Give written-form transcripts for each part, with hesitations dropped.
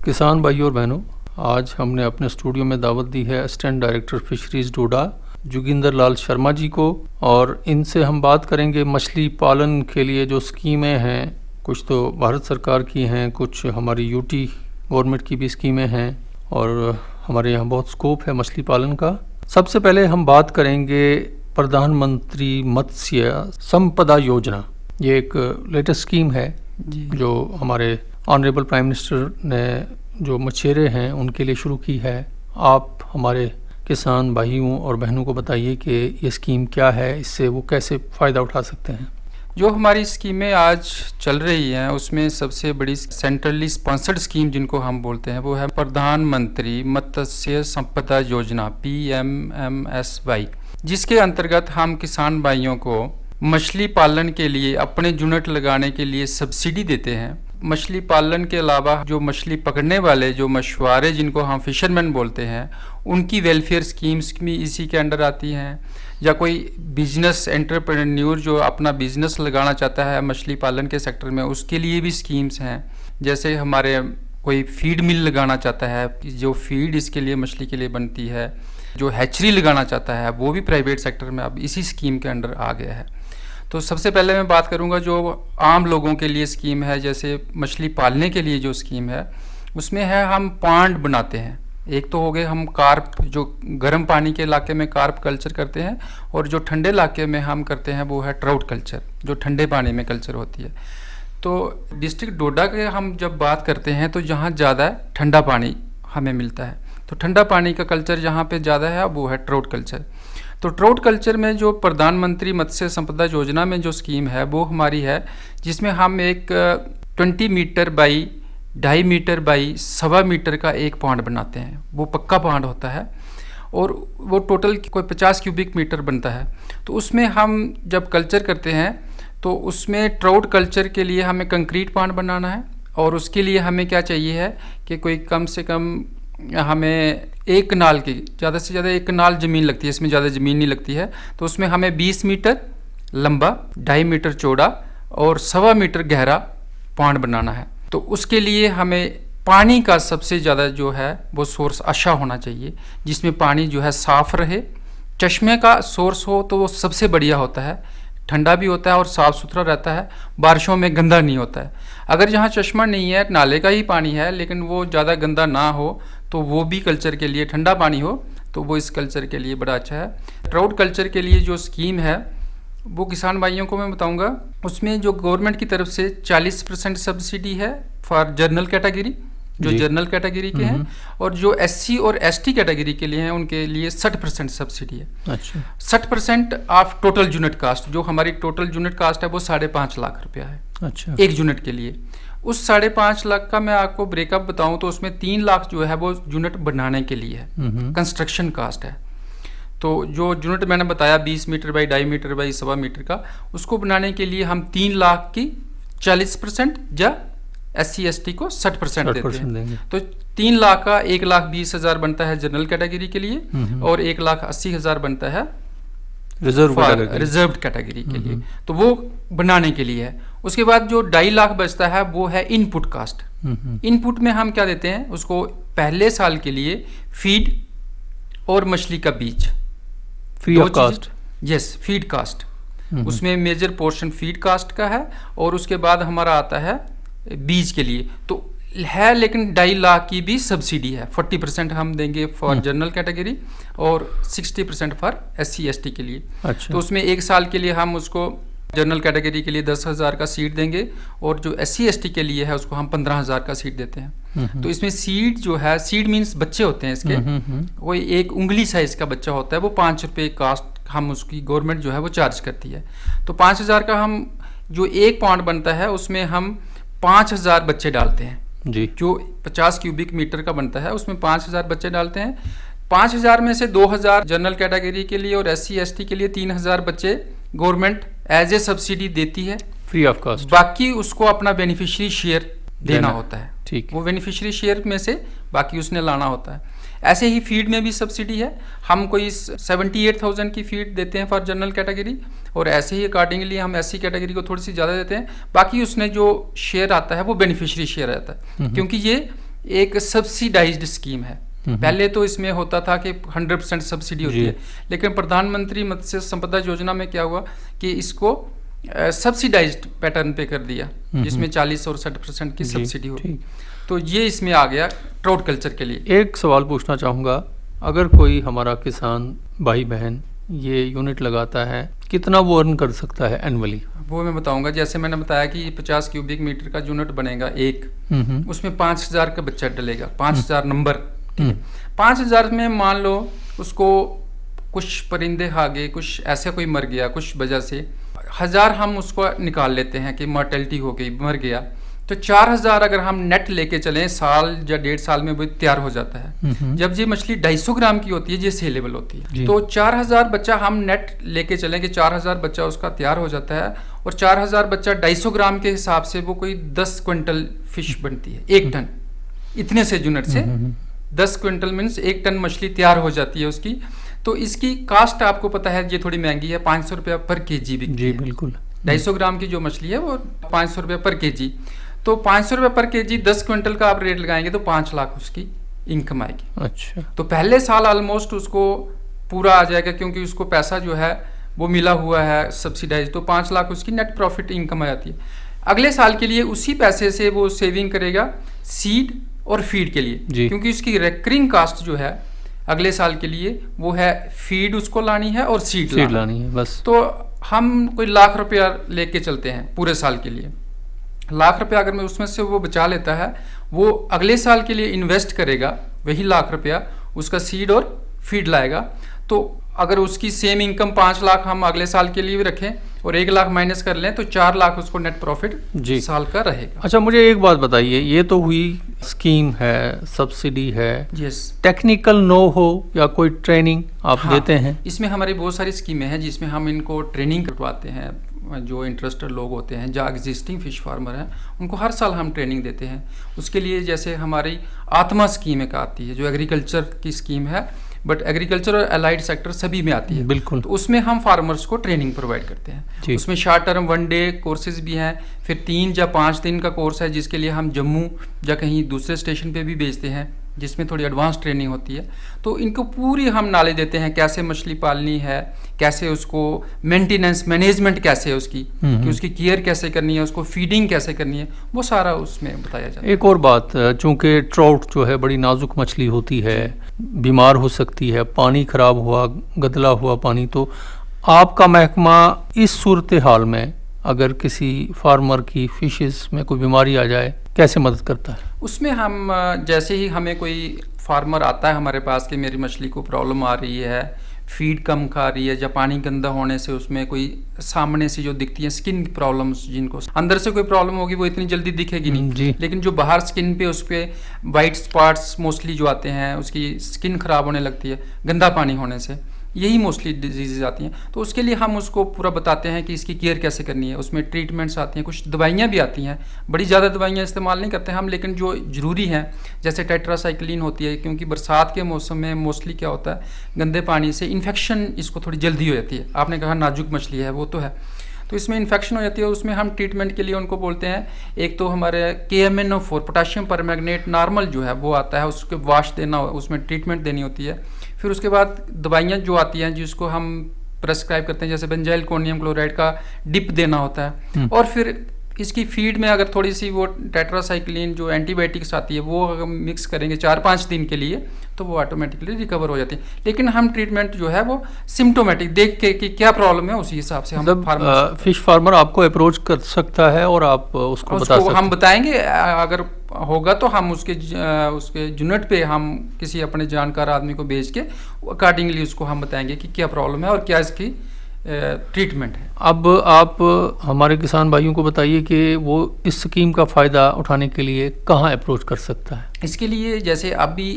किसान भाइयों और बहनों, आज हमने अपने स्टूडियो में दावत दी है असिस्टेंट डायरेक्टर फिशरीज डोडा जोगिंदर लाल शर्मा जी को, और इनसे हम बात करेंगे मछली पालन के लिए जो स्कीमें हैं। कुछ तो भारत सरकार की हैं, कुछ हमारी यूटी गवर्नमेंट की भी स्कीमें हैं, और हमारे यहाँ बहुत स्कोप है मछली पालन का। सबसे पहले हम बात करेंगे प्रधानमंत्री मत्स्य संपदा योजना। ये एक लेटेस्ट स्कीम है जो हमारे ऑनरेबल प्राइम मिनिस्टर ने जो मछेरे हैं उनके लिए शुरू की है। आप हमारे किसान भाइयों और बहनों को बताइए कि ये स्कीम क्या है, इससे वो कैसे फ़ायदा उठा सकते हैं। जो हमारी स्कीमें आज चल रही हैं उसमें सबसे बड़ी सेंट्रली स्पॉन्सर्ड स्कीम जिनको हम बोलते हैं वो है प्रधानमंत्री मत्स्य संपदा योजना PMMSY, जिसके अंतर्गत हम किसान भाइयों को मछली पालन के लिए अपने यूनिट लगाने के लिए सब्सिडी देते हैं। मछली पालन के अलावा जो मछली पकड़ने वाले जो मछुआरे जिनको हम फिशरमैन बोलते हैं उनकी वेलफेयर स्कीम्स भी इसी के अंडर आती हैं, या कोई बिजनेस एंटरप्रेन्योर जो अपना बिजनेस लगाना चाहता है मछली पालन के सेक्टर में उसके लिए भी स्कीम्स हैं। जैसे हमारे कोई फीड मिल लगाना चाहता है, जो फीड इसके लिए मछली के लिए बनती है, जो हैचरी लगाना चाहता है वो भी प्राइवेट सेक्टर में अब इसी स्कीम के अंडर आ गया है। तो सबसे पहले मैं बात करूंगा जो आम लोगों के लिए स्कीम है, जैसे मछली पालने के लिए जो स्कीम है उसमें है हम पॉन्ड बनाते हैं। एक तो हो गए हम कार्प, जो गर्म पानी के इलाके में कार्प कल्चर करते हैं, और जो ठंडे इलाके में हम करते हैं वो है ट्राउट कल्चर, जो ठंडे पानी में कल्चर होती है। तो डिस्ट्रिक्ट डोडा के हम जब बात करते हैं तो जहाँ ज़्यादा ठंडा पानी हमें मिलता है, तो ठंडा पानी का कल्चर जहाँ पे ज़्यादा है वो है ट्राउट कल्चर। तो ट्राउट कल्चर में जो प्रधानमंत्री मत्स्य संपदा योजना में जो स्कीम है वो हमारी है, जिसमें हम एक 20 meter by 2.5 meter by 1.25 meter का एक पॉन्ड बनाते हैं। वो पक्का पॉन्ड होता है और वो टोटल कोई 50 क्यूबिक मीटर बनता है। तो उसमें हम जब कल्चर करते हैं तो उसमें ट्राउट कल्चर के लिए हमें कंक्रीट पॉन्ड बनाना है, और उसके लिए हमें क्या चाहिए है कि कोई कम से कम हमें एक कनाल की ज़्यादा से ज़्यादा 1 कनाल ज़मीन लगती है, इसमें ज़्यादा ज़मीन नहीं लगती है। तो उसमें हमें 20 मीटर लंबा, 2.5 मीटर चौड़ा और 1.25 मीटर गहरा पॉन्ड बनाना है। तो उसके लिए हमें पानी का सबसे ज़्यादा जो है वो सोर्स अच्छा होना चाहिए, जिसमें पानी जो है साफ़ रहे। चश्मे का सोर्स हो तो वो सबसे बढ़िया होता है, ठंडा भी होता है और साफ़ सुथरा रहता है, बारिशों में गंदा नहीं होता है। अगर जहाँ चश्मा नहीं है, नाले का ही पानी है लेकिन वो ज़्यादा गंदा ना हो, तो वो भी कल्चर के लिए, ठंडा पानी हो तो वो इस कल्चर के लिए बड़ा अच्छा है। ट्राउट कल्चर के लिए जो स्कीम है वो किसान भाइयों को मैं बताऊंगा, उसमें जो गवर्नमेंट की तरफ से 40% सब्सिडी है फॉर जर्नल कैटेगरी, जो जर्नल कैटेगरी के हैं, और जो SC और ST कैटेगरी के लिए हैं उनके लिए 60% सब्सिडी है। अच्छा। 60% ऑफ टोटल यूनिट कास्ट, जो हमारी टोटल यूनिट कास्ट है वो 5.5 लाख रुपया है। अच्छा। एक यूनिट के लिए। उस 5.5 लाख का मैं आपको ब्रेकअप बताऊं तो उसमें 3 लाख जो है वो यूनिट बनाने के लिए है, कंस्ट्रक्शन कास्ट है। तो जो यूनिट मैंने बताया 20 meter by 2.5 meter by 1.25 meter का, उसको बनाने के लिए हम 3 लाख की 40% या SC ST को 60% देते हैं। तो 3 लाख का 1,20,000 बनता है जनरल कैटेगरी के लिए, और 1,80,000 बनता है रिजर्व कैटेगरी के लिए। तो वो बनाने के लिए है। उसके बाद जो 2.5 लाख बचता है वो है इनपुट कास्ट। इनपुट में हम क्या देते हैं उसको, पहले साल के लिए फीड और मछली का बीज free of cost. Yes, feed cost, उसमें मेजर पोर्शन फीड कास्ट का है, और उसके बाद हमारा आता है बीज के लिए तो है, लेकिन 2.5 लाख की भी सब्सिडी है। 40% हम देंगे फॉर जनरल कैटेगरी और 60% फॉर SC ST के लिए। अच्छा। तो उसमें 1 साल के लिए हम उसको जनरल कैटेगरी के लिए 10,000 का सीड देंगे, और जो SC ST के लिए है उसको हम 15,000 का सीड देते हैं। तो इसमें सीड जो है, सीड मीन्स बच्चे होते हैं इसके, कोई 1 उंगली साइज का बच्चा होता है, वो 5 रुपये कास्ट हम उसकी गवर्नमेंट जो है वो चार्ज करती है। तो 5,000 का हम जो 1 पॉन्ड बनता है उसमें हम 5,000 बच्चे डालते हैं जी। जो 50 क्यूबिक मीटर का बनता है उसमें 5,000 बच्चे डालते हैं। 5,000 में से 2,000 जनरल कैटेगरी के लिए और SC ST के लिए 3,000 बच्चे गवर्नमेंट एज ए सब्सिडी देती है फ्री ऑफ कॉस्ट। बाकी उसको अपना बेनिफिशियरी शेयर देना होता है। ठीक, वो बेनिफिशियरी शेयर में से बाकी उसने लाना होता है। ऐसे ही फीड में भी सब्सिडी है, हम कोई 78,000 की फीड देते हैं फॉर जनरल कैटेगरी, और ऐसे ही अकॉर्डिंगली हम SC कैटेगरी को थोड़ी सी ज़्यादा देते हैं। बाकी उसने जो शेयर आता है वो बेनिफिशियरी शेयर आता है, क्योंकि ये एक सब्सिडाइज्ड स्कीम है। पहले तो इसमें होता था कि 100% सब्सिडी होती है, लेकिन प्रधानमंत्री मत्स्य संपदा योजना में क्या हुआ कि इसको सब्सिडाइज्ड पैटर्न पे कर दिया, जिसमें 40 और 60% की सब्सिडी होगी। तो ये इसमें आ गया ट्राउट कल्चर के लिए। एक सवाल पूछना चाहूँगा, अगर कोई हमारा किसान भाई बहन ये यूनिट लगाता है, कितना वो अर्न कर सकता है एनुअली? वो मैं बताऊंगा। जैसे मैंने बताया कि 50 क्यूबिक मीटर का यूनिट बनेगा एक, उसमें 5000 का बच्चा डलेगा, 5000 नंबर। 5000 में मान लो उसको कुछ परिंदे खा गए, कुछ ऐसा कोई मर गया, कुछ वजह से 1000 हम उसको निकाल लेते हैं कि मॉर्टेलिटी हो गई, मर गया, तो 4000 अगर हम नेट लेके चलें साल या 1.5 साल में वो तैयार हो जाता है। जब ये मछली 250 ग्राम की होती है, ये सेलेबल होती है, तो 4000 बच्चा हम नेट लेके चलें कि 4000 बच्चा उसका तैयार हो जाता है, और 4000 बच्चा 250 ग्राम के हिसाब से वो कोई 10 क्विंटल फिश बनती है, 1 टन। इतने से यूनिट से 10 क्विंटल मीन्स 1 टन मछली तैयार हो जाती है उसकी। तो इसकी कास्ट आपको पता है ये थोड़ी महंगी है, 500 रुपया पर केजी बिकती है। बिल्कुल। 250 ग्राम की जो मछली है वो 500 रुपया पर केजी। तो 500 रुपये पर केजी 10 क्विंटल का आप रेट लगाएंगे तो 5 लाख उसकी इनकम आएगी। अच्छा। तो पहले साल ऑलमोस्ट उसको पूरा आ जाएगा, क्योंकि उसको पैसा जो है वो मिला हुआ है सब्सिडाइज, तो 5 लाख उसकी नेट प्रॉफिट इनकम आ जाती है। अगले साल के लिए उसी पैसे से वो सेविंग करेगा सीड और फीड के लिए, क्योंकि उसकी रिकरिंग कास्ट जो है अगले साल के लिए वो है फीड उसको लानी है और सीड लानी है बस। तो हम कोई लाख रुपया लेके चलते हैं पूरे साल के लिए। लाख रुपया अगर मैं उसमें से वो बचा लेता है, वो अगले साल के लिए इन्वेस्ट करेगा वही लाख रुपया, उसका सीड और फीड लाएगा। तो अगर उसकी सेम इनकम 5 लाख हम अगले साल के लिए भी रखें और 1 लाख माइनस कर लें तो 4 लाख उसको नेट प्रॉफिट साल का रहेगा। अच्छा, मुझे एक बात बताइए, ये तो हुई स्कीम है, सब्सिडी है, टेक्निकल नो हो या कोई ट्रेनिंग आप देते हैं? इसमें हमारी बहुत सारी स्कीमें हैं जिसमें हम इनको ट्रेनिंग करवाते हैं। जो इंटरेस्टेड लोग होते हैं, जो एग्जिस्टिंग फिश फार्मर हैं, उनको हर साल हम ट्रेनिंग देते हैं। उसके लिए जैसे हमारी आत्मा स्कीम एक आती है जो एग्रीकल्चर की स्कीम है, बट एग्रीकल्चर और अलाइड सेक्टर सभी में आती है। बिल्कुल। तो उसमें हम फार्मर्स को ट्रेनिंग प्रोवाइड करते हैं। उसमें शॉर्ट टर्म 1 डे कोर्सेज भी हैं, फिर 3 या 5 दिन का कोर्स है जिसके लिए हम जम्मू या कहीं दूसरे स्टेशन पे भी भेजते हैं, जिसमें थोड़ी एडवांस ट्रेनिंग होती है। तो इनको पूरी हम नॉलेज देते हैं कैसे मछली पालनी है, कैसे उसको मेंटेनेंस मैनेजमेंट कैसे है उसकी, कि उसकी केयर कैसे करनी है, उसको फीडिंग कैसे करनी है, वो सारा उसमें बताया जाता है। एक और बात, चूंकि ट्राउट जो है बड़ी नाजुक मछली होती है, बीमार हो सकती है, पानी खराब हुआ, गदला हुआ पानी, तो आपका महकमा इस सूरत हाल में अगर किसी फार्मर की फिशेस में कोई बीमारी आ जाए कैसे मदद करता है? उसमें हम जैसे ही हमें कोई फार्मर आता है हमारे पास कि मेरी मछली को प्रॉब्लम आ रही है, फीड कम खा रही है, या पानी गंदा होने से उसमें कोई सामने से जो दिखती है स्किन प्रॉब्लम्स, जिनको अंदर से कोई प्रॉब्लम होगी वो इतनी जल्दी दिखेगी नहीं, लेकिन जो बाहर स्किन पे उस पर वाइट स्पॉट्स मोस्टली जो आते हैं, उसकी स्किन खराब होने लगती है गंदा पानी होने से, यही मोस्टली डिजीज़ आती हैं। तो उसके लिए हम उसको पूरा बताते हैं कि इसकी केयर कैसे करनी है। उसमें ट्रीटमेंट्स आती हैं, कुछ दवाइयाँ भी आती हैं, बड़ी ज़्यादा दवाइयाँ इस्तेमाल नहीं करते हम, लेकिन जो ज़रूरी हैं जैसे टेट्रासाइक्लिन होती है, क्योंकि बरसात के मौसम में मोस्टली क्या होता है गंदे पानी से इन्फेक्शन इसको थोड़ी जल्दी हो जाती है। आपने कहा नाजुक मछली है, वो तो है, तो इसमें इन्फेक्शन हो जाती है। उसमें हम ट्रीटमेंट के लिए उनको बोलते हैं, एक तो हमारे KMNO4 पोटाशियम परमैंगनेट नॉर्मल जो है वो आता है, उसके वाश देना, उसमें ट्रीटमेंट देनी होती है। फिर उसके बाद दवाइयाँ जो आती हैं जिसको हम प्रेस्क्राइब करते हैं, जैसे बेंजाइल कोनियम क्लोराइड का डिप देना होता है। और फिर इसकी फीड में अगर थोड़ी सी वो टेट्रासाइक्लिन जो एंटीबायोटिक्स आती है वो अगर मिक्स करेंगे 4-5 दिन के लिए तो वो ऑटोमेटिकली रिकवर हो जाती है। लेकिन हम ट्रीटमेंट जो है वो सिम्टोमेटिक देख के कि क्या प्रॉब्लम है उसी हिसाब से हम फिश फार्मर आपको अप्रोच कर सकता है और आप उसको बता सकते हैं। हम बताएंगे, अगर होगा तो हम उसके यूनिट पे हम किसी अपने जानकार आदमी को भेज के अकॉर्डिंगली उसको हम बताएंगे कि क्या प्रॉब्लम है और क्या इसकी ट्रीटमेंट है। अब आप हमारे किसान भाइयों को बताइए कि वो इस स्कीम का फ़ायदा उठाने के लिए कहाँ अप्रोच कर सकता है? इसके लिए जैसे अभी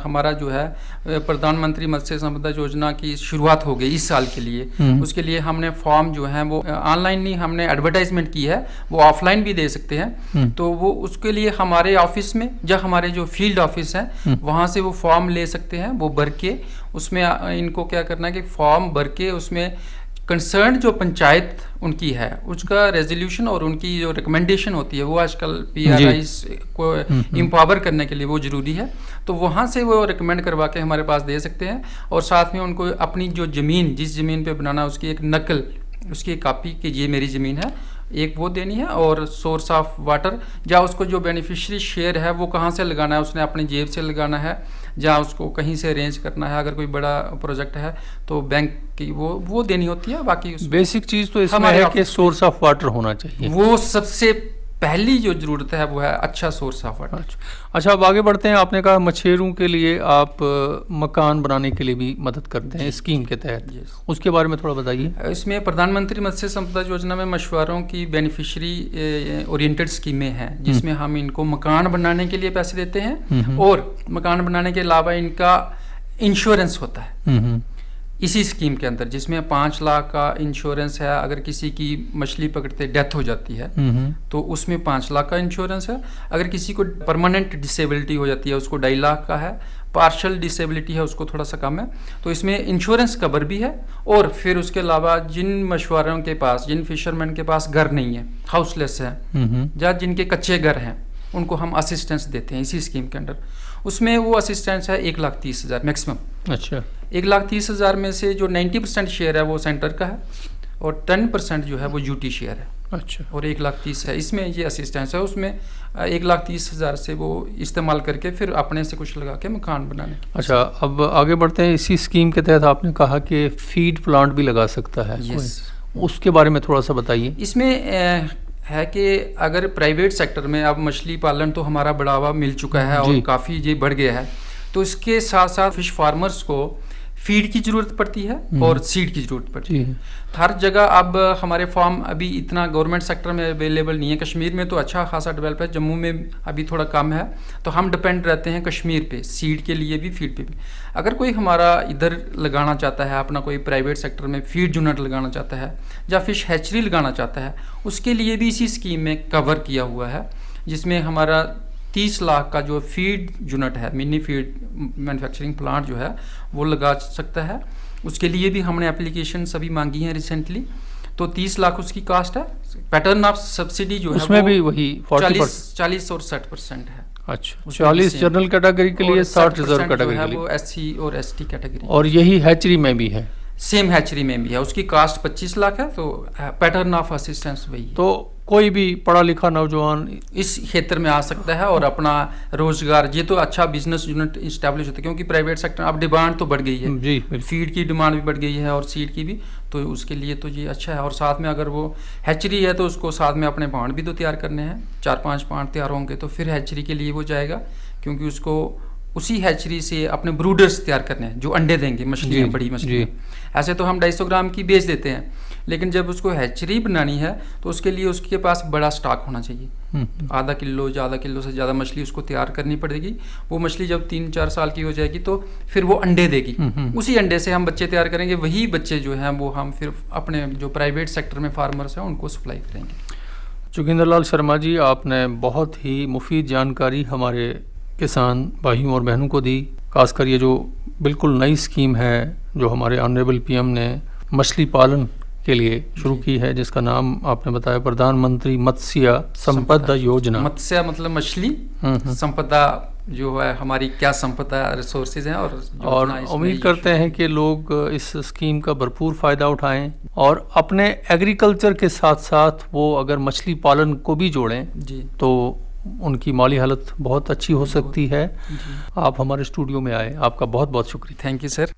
हमारा जो है प्रधानमंत्री मत्स्य संपदा योजना की शुरुआत हो गई इस साल के लिए, उसके लिए हमने फॉर्म जो है वो ऑनलाइन नहीं हमने एडवर्टाइजमेंट की है, वो ऑफलाइन भी दे सकते हैं। तो वो उसके लिए हमारे ऑफिस में या हमारे जो फील्ड ऑफिस है वहाँ से वो फॉर्म ले सकते हैं, वो भर के उसमें इनको क्या करना है कि फॉर्म भर के उसमें कंसर्न जो पंचायत उनकी है उसका रेजोल्यूशन और उनकी जो रिकमेंडेशन होती है वो आजकल PRIs को एम्पावर करने के लिए वो ज़रूरी है, तो वहाँ से वो रिकमेंड करवा के हमारे पास दे सकते हैं। और साथ में उनको अपनी जो ज़मीन, जिस ज़मीन पे बनाना उसकी एक नकल, उसकी एक कापी कि ये मेरी ज़मीन है, एक वो देनी है। और सोर्स ऑफ वाटर, या उसको जो बेनिफिशियरी शेयर है वो कहाँ से लगाना है, उसने अपनी जेब से लगाना है या उसको कहीं से अरेंज करना है। अगर कोई बड़ा प्रोजेक्ट है तो बैंक की वो देनी होती है। बाकी बेसिक चीज़ तो इसमें है कि सोर्स ऑफ वाटर होना चाहिए, वो सबसे पहली जो जरूरत है वो है अच्छा सोर्स ऑफ वाटर। अच्छा, अब आगे बढ़ते हैं। आपने कहा मछेरों के लिए आप मकान बनाने के लिए भी मदद करते हैं स्कीम के तहत, उसके बारे में थोड़ा बताइए। इसमें प्रधानमंत्री मत्स्य संपदा योजना में मछुआरों की बेनिफिशियरी ओरिएंटेड स्कीमें हैं, जिसमें हम इनको मकान बनाने के लिए पैसे देते हैं और मकान बनाने के अलावा इनका इंश्योरेंस होता है इसी स्कीम के अंदर, जिसमें 5 लाख का इंश्योरेंस है। अगर किसी की मछली पकड़ते डेथ हो जाती है तो उसमें 5 लाख का इंश्योरेंस है। अगर किसी को परमानेंट डिसेबिलिटी हो जाती है उसको 2.5 लाख का है। पार्शियल डिसेबिलिटी है उसको थोड़ा सा कम है। तो इसमें इंश्योरेंस कवर भी है। और फिर उसके अलावा जिन मछुआरों के पास, जिन फिशरमैन के पास घर नहीं है, हाउसलेस है, या जिनके कच्चे घर हैं, उनको हम असिस्टेंस देते हैं इसी स्कीम के अंडर। उसमें वो असिस्टेंस है 1,30,000 मैक्सिमम। अच्छा, 1,30,000 में से जो 90% शेयर है वो सेंटर का है और 10% जो है वो यूटी शेयर है। अच्छा, और 1,30,000 है इसमें ये असिस्टेंस है। उसमें 1,30,000 से वो इस्तेमाल करके फिर अपने से कुछ लगा के मकान बनाने। अच्छा, अब आगे बढ़ते हैं। इसी स्कीम के तहत आपने कहा कि फीड प्लांट भी लगा सकता है, उसके बारे में थोड़ा सा बताइए। इसमें है कि अगर प्राइवेट सेक्टर में अब मछली पालन तो हमारा बढ़ावा मिल चुका है और काफ़ी ये बढ़ गया है, तो इसके साथ साथ फिश फार्मर्स को फीड की ज़रूरत पड़ती है और सीड की ज़रूरत पड़ती है। हर जगह अब हमारे फार्म अभी इतना गवर्नमेंट सेक्टर में अवेलेबल नहीं है। कश्मीर में तो अच्छा खासा डेवलप है, जम्मू में अभी थोड़ा कम है। तो हम डिपेंड रहते हैं कश्मीर पे, सीड के लिए भी, फीड पे भी। अगर कोई हमारा इधर लगाना चाहता है, अपना कोई प्राइवेट सेक्टर में फीड यूनिट लगाना चाहता है या फिश हैचरी लगाना चाहता है, उसके लिए भी इसी स्कीम में कवर किया हुआ है, जिसमें हमारा 30 लाख का जो फीड यूनिट है, मिनी फीड मैन्युफैक्चरिंग प्लांट जो है वो लगा सकता है। उसके लिए भी हमने एप्लीकेशन सभी मांगी हैं रिसेंटली। तो 30 लाख उसकी कास्ट है। पैटर्न ऑफ सब्सिडी जो है उसमें भी वही 40 और 60% है। अच्छा, 40 जनरल कैटेगरी के लिए, 60 रिजर्व कैटेगरी के लिए, वो SC और ST कैटेगरी। और यही हैचरी में भी है, सेम हैचरी में भी है। उसकी कास्ट 25 लाख है। तो पैटर्न ऑफ असिस्टेंस वही है। तो कोई भी पढ़ा लिखा नौजवान इस क्षेत्र में आ सकता है और अपना रोजगार, ये तो अच्छा बिजनेस यूनिट इस्टेब्लिश होता है, क्योंकि प्राइवेट सेक्टर अब डिमांड तो बढ़ गई है जी, फीड की डिमांड भी बढ़ गई है और सीड की भी। तो उसके लिए तो ये अच्छा है। और साथ में अगर वो हैचरी है तो उसको साथ में अपने पांड भी तो तैयार करने हैं। 4-5 पांड तैयार होंगे तो फिर हैचरी के लिए वो जाएगा, क्योंकि उसको उसी हैचरी से अपने ब्रूडर्स तैयार करने हैं जो अंडे देंगे, मछलियाँ, बड़ी मछलियाँ। ऐसे तो हम 250 ग्राम की बेच देते हैं, लेकिन जब उसको हैचरी बनानी है तो उसके लिए उसके पास बड़ा स्टॉक होना चाहिए। आधा किलो या आधा किलो से ज़्यादा मछली उसको तैयार करनी पड़ेगी। वो मछली जब 3-4 साल की हो जाएगी तो फिर वो अंडे देगी। उसी अंडे से हम बच्चे तैयार करेंगे। वही बच्चे जो हैं वो हम फिर अपने जो प्राइवेट सेक्टर में फार्मर्स हैं उनको सप्लाई करेंगे। जोगिंदर लाल शर्मा जी, आपने बहुत ही मुफीद जानकारी हमारे किसान भाइयों और बहनों को दी। खासकर ये जो बिल्कुल नई स्कीम है जो हमारे ऑनरेबल PM ने मछली पालन के लिए शुरू की है, जिसका नाम आपने बताया प्रधानमंत्री मत्स्य संपदा योजना। मत्स्य मतलब मछली, संपदा जो है हमारी क्या संपदा रिसोर्सेज हैं। और उम्मीद करते हैं कि लोग इस स्कीम का भरपूर फ़ायदा उठाएं और अपने एग्रीकल्चर के साथ साथ वो अगर मछली पालन को भी जोड़ें जी, तो उनकी माली हालत बहुत अच्छी हो सकती है। आप हमारे स्टूडियो में आए, आपका बहुत बहुत शुक्रिया। Thank you sir.